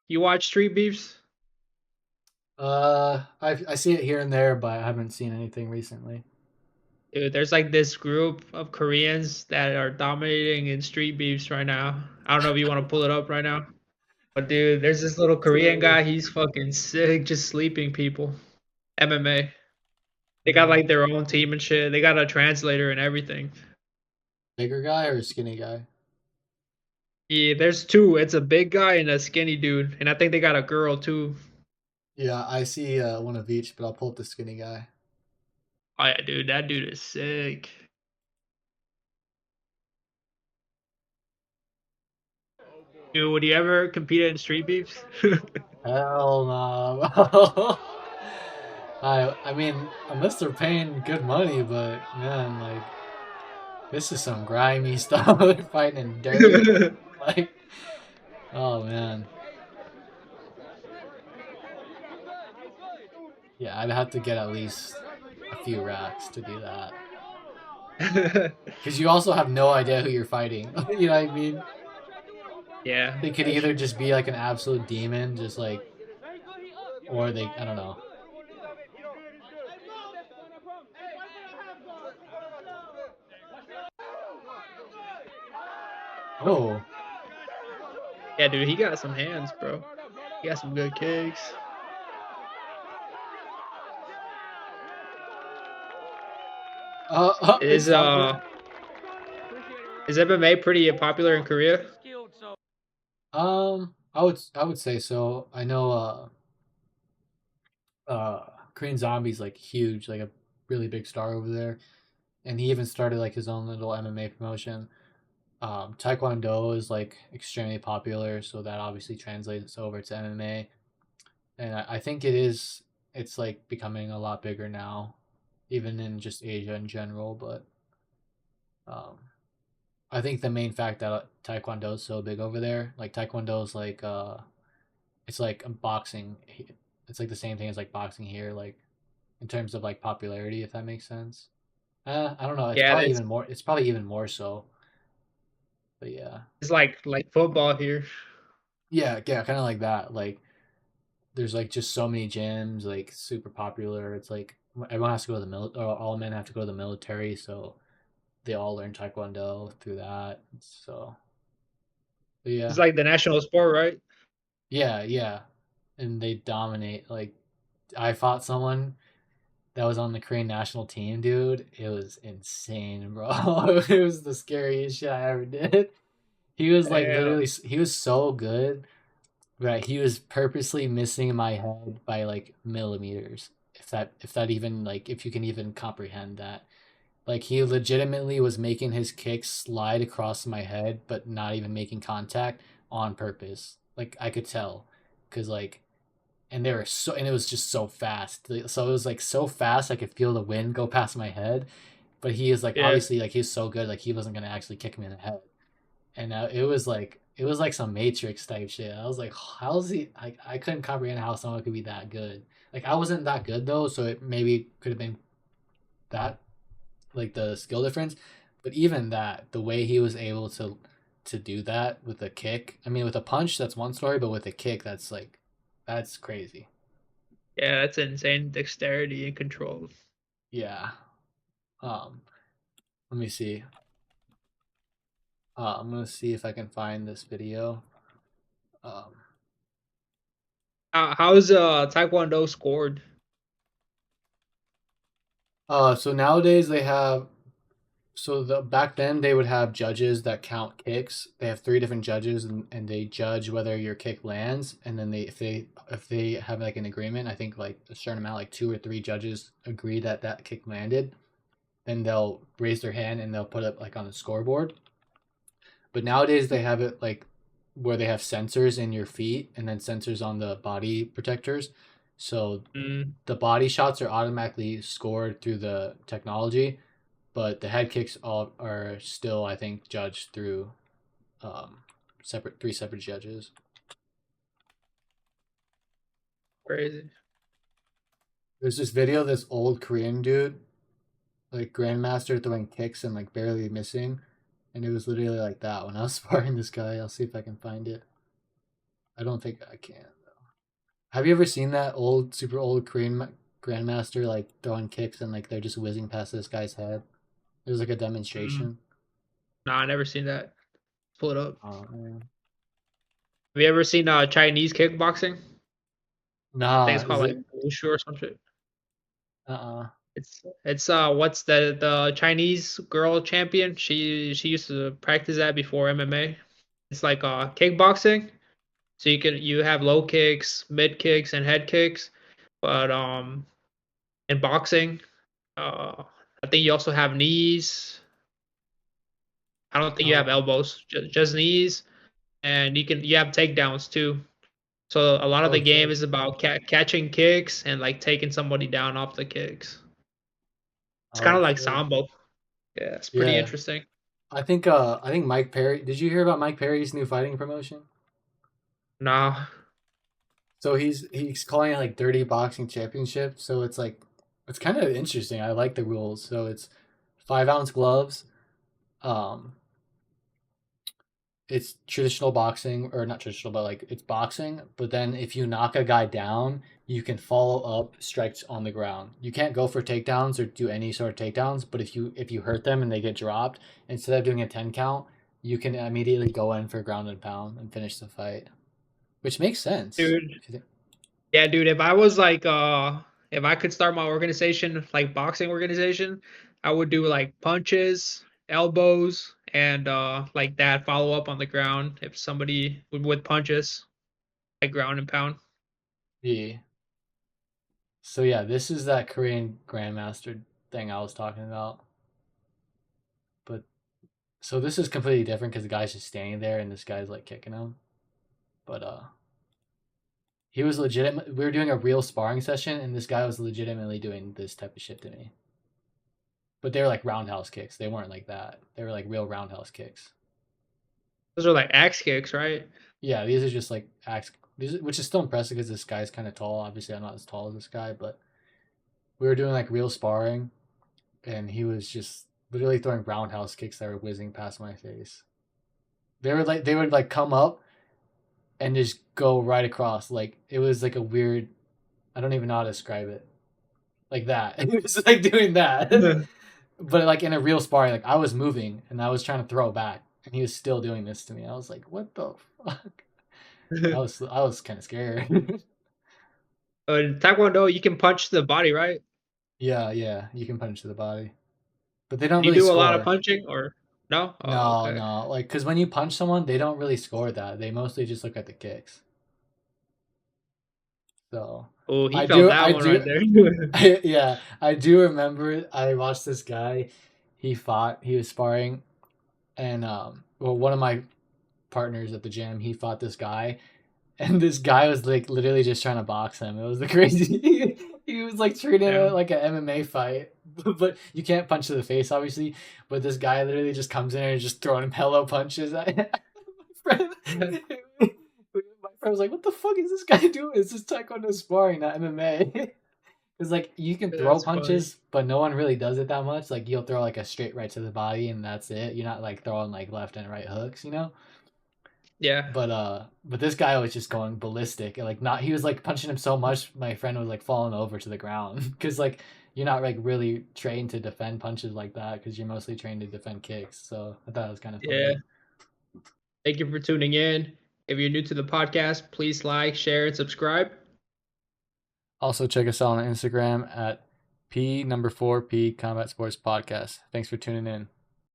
You watch Street Beefs? I see it here and there, but I haven't seen anything recently. Dude, there's like this group of Koreans that are dominating in Street Beefs right now. I don't know if you want to pull it up right now. But dude, there's this little Korean So, guy, he's fucking sick, just sleeping people. MMA. They got mm, like their own team and shit. They got a translator and everything. bigger guy or skinny guy? Yeah, there's two. It's a big guy and a skinny dude. And I think they got a girl too. Yeah, I see one of each, but I'll pull up the skinny guy. Oh yeah, dude, that dude is sick. Dude, would you ever compete in Street Beefs? Hell no. I mean, unless they're paying good money, but man, like this is some grimy stuff. They're fighting in dirt. Like, oh man. Yeah, I'd have to get at least a few racks to do that. Because you also have no idea who you're fighting. You know what I mean? Yeah, They could that's either true. just be like an absolute demon, just like, or they, I don't know. Oh, Yeah, dude, he got some hands, bro. He got some good kicks. it's Is stopping. is MMA pretty popular in Korea? I would say so. I know, Korean Zombie's like huge, like a really big star over there, and he even started like his own little MMA promotion. Taekwondo is like extremely popular, so that obviously translates over to MMA. And I think it's like becoming a lot bigger now, even in just Asia in general. But um, I think the main fact that Taekwondo is so big over there, like Taekwondo is like it's like boxing. It's like the same thing as like boxing here, like in terms of like popularity, if that makes sense. I don't know. It's Yeah, probably that's even more. It's probably even more so. But yeah, it's like football here. yeah, kind of like that. Like there's like just so many gyms, like super popular. It's like everyone has to go to the military. All men have to go to the military, so they all learn taekwondo through that. So but It's yeah, like the national sport, right? yeah, and they dominate. Like I fought someone that was on the Korean national team, dude. It was insane, bro. It was the scariest shit I ever did. He was like Damn. literally, he was so good. Right, he was purposely missing my head by like millimeters. If that even like if you can even comprehend that. Like he legitimately was making his kicks slide across my head but not even making contact on purpose. Like I could tell cuz like and they were so and it was just so fast. So it was like so fast I could feel the wind go past my head, but he is like Yeah. obviously like he's so good like he wasn't going to actually kick me in the head. And it was like some Matrix type shit. I was like, how's he? I couldn't comprehend how someone could be that good. Like I wasn't that good though, so it maybe could have been that like the skill difference. But even that, the way he was able to do that with a kick. I mean, with a punch, that's one story, but with a kick, that's like that's crazy. Yeah, that's insane dexterity and control. Yeah. Um. Let me see. I'm gonna see if I can find this video. Um. How's Taekwondo scored? So nowadays they have so the back then they would have judges that count kicks. They have three different judges and they judge whether your kick lands and then if they have like an agreement, I think like a certain amount, like two or three judges agree that that kick landed, then they'll raise their hand and they'll put it like on the scoreboard. But nowadays they have it like where they have sensors in your feet and then sensors on the body protectors. So Mm, the body shots are automatically scored through the technology, but the head kicks all are still, I think, judged through um, three separate judges. crazy. There's this video of this old Korean dude, like grandmaster, throwing kicks and like barely missing, and it was literally like that when I was sparring this guy. I'll see if I can find it. I don't think I can. Have you ever seen that old, super old Korean grandmaster like throwing kicks and like they're just whizzing past this guy's head? It was like a Mm, demonstration. nah, I never seen that. Pull it up. Oh man. Have you ever seen Chinese kickboxing? I think Nah, it's is called like it? wushu or some shit. Uh-uh. It's what's the Chinese girl champion? She used to practice that before MMA. It's like kickboxing. So you have low kicks, mid kicks, and head kicks. But in boxing, I think you also have knees. I don't think you have Oh, elbows, just knees, and you have takedowns too. So a lot of oh the game shit. is about catching kicks and like taking somebody down off the kicks. It's kind Oh of like shit. sambo. Yeah, it's pretty Yeah. interesting. I think Mike Perry, did you hear about Mike Perry's new fighting promotion? Nah, So he's calling it like Dirty Boxing Championship. So it's like it's kind of interesting. I like the rules. So it's 5 ounce gloves. Um, it's traditional boxing, or not traditional, but like it's boxing. But then if you knock a guy down, you can follow up strikes on the ground. You can't go for takedowns or do any sort of takedowns. But if you hurt them and they get dropped, instead of doing a 10 count, you can immediately go in for ground and pound and finish the fight, which makes sense. dude. If you think, Yeah, dude. If I was like, if I could start my organization, like boxing organization, I would do like punches, elbows, and like that follow up on the ground. If somebody with punches, like ground and pound. yeah. So yeah, this is that Korean Grandmaster thing I was talking about. But so this is completely different because the guy's just standing there and this guy's like kicking him. But he was legitimate. We were doing a real sparring session, and this guy was legitimately doing this type of shit to me. But they were like roundhouse kicks. They weren't like that. They were like real roundhouse kicks. Those are like axe kicks, right? Yeah, these are just like axe, which is still impressive because this guy's kind of tall. Obviously, I'm not as tall as this guy, but we were doing like real sparring, and he was just literally throwing roundhouse kicks that were whizzing past my face. They would like come up and just go right across. Like it was like a weird. I don't even know how to describe it. Like that. It was like doing that, but like in a real sparring. Like I was moving and I was trying to throw back, and he was still doing this to me. I was like, "What the fuck?" I was kind of scared. In Taekwondo, you can punch the body, right? Yeah, yeah. You can punch to the body, but they don't Do you really do a lot of score. punching or no? Oh, No, okay. no. Like, cause when you punch someone, they don't really score that. They mostly just look at the kicks. So, Oh, he I felt do, that I one right do, there. yeah, I do remember. I watched this guy. He fought. He was sparring, and well, one of my partners at the gym, he fought this guy, and this guy was like literally just trying to box him. It was the crazy. He was like treating it Yeah. like an MMA fight, but you can't punch to the face, obviously. But this guy literally just comes in and just throwing him hello punches at my friend. My friend was like, "What the fuck is this guy doing? It's just taekwondo sparring, not MMA." It's like you can throw That's funny. punches, but no one really does it that much. Like you'll throw like a straight right to the body, and that's it. You're not like throwing like left and right hooks, you know. Yeah. But this guy was just going ballistic. And, like not he was like punching him so much, my friend was like falling over to the ground because like you're not like really trained to defend punches like that because you're mostly trained to defend kicks. So I thought it was kind of Yeah. funny. Thank you for tuning in. If you're new to the podcast, please like, share, and subscribe. Also, check us out on Instagram at P number 4P Combat Sports Podcast. Thanks for tuning in.